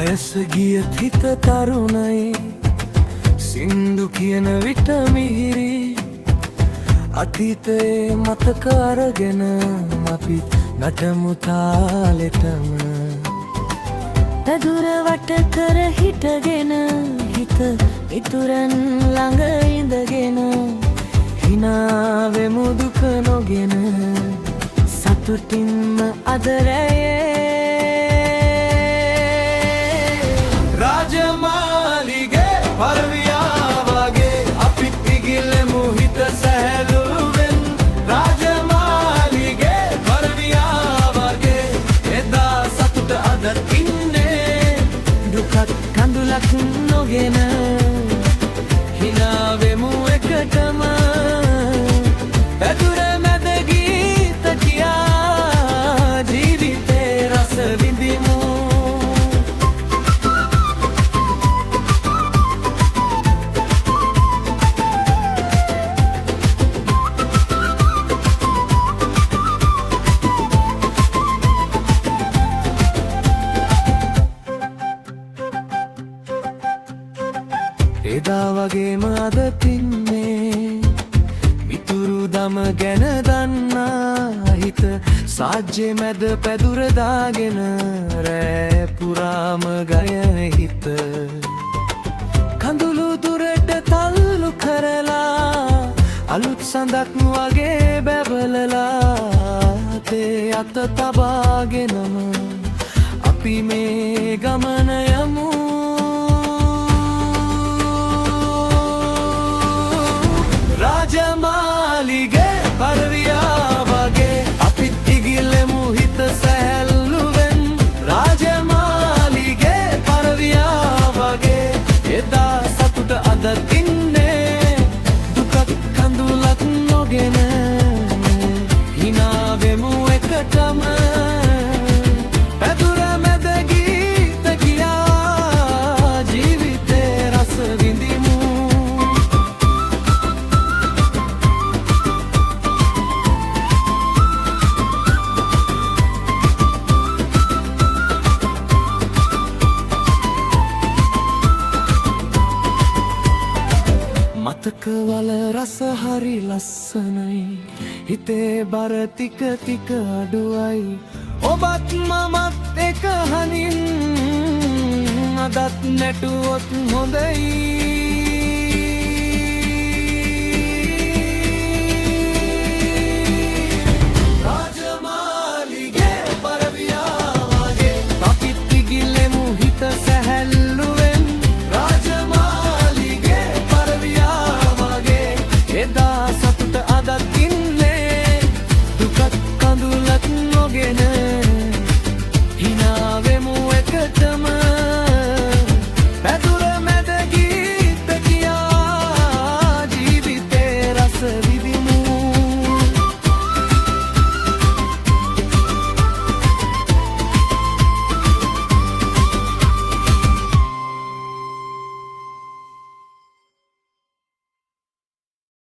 වයස ගියත් හිත තරුණයි සින්දු කියන විට මිහිරි අතීතයේ මතක අරගෙන අපි නටමු තාලෙටම පැදුර වට කර හිටගෙන හිත ඉතුරන් ළඟ ඉඳගෙන හිනාවෙමු දුක නොගෙන සතුටින්ම අද රාජමාලිගේ පරවියා වගේ අපි පිගිලෙමු හිත සැහැල්ලුවෙන් රාජමාලිගේ පරවියා වගේ එදා සතුට අද ඉන්නේ දුකක් කඳුලක් නොගෙන හිනාවෙමු එකටම පැදුර මැද ගීත කියා ජීවිතේ රස විඳිමු එදා වගේම අද තින්නේ මිතුරු දම ගැන දන්නා හිත සාජ්‍ය මැද පැදුර දාගෙන රෑ පුරාම ගයන හිත කඳුළු දුරට තල්ලු කරලා අලුත් සඳක් වගේ බැබලලා තේ අත තබාගෙනම අපි මේ ගමන යමු රාජමාලිගේ පරවියා වගේ අපිත් ඉගිලෙමු හිත සැහැල්ලුවෙන් රාජමාලිගේ පරවියා වගේ එදා සතුට අද තින්නේ දුකක් කඳුලක් නොගෙන හිනාවෙමු එකටම පැදුර මැද ගීත කියා ජීවිතේ රස විඳිමු මතකවල රස හරි ලස්සනයි හිතේ බර ටික ටික අඩුවයි ඔබත් මමත් එක හනින් අදත් නැටුවොත් හොඳයි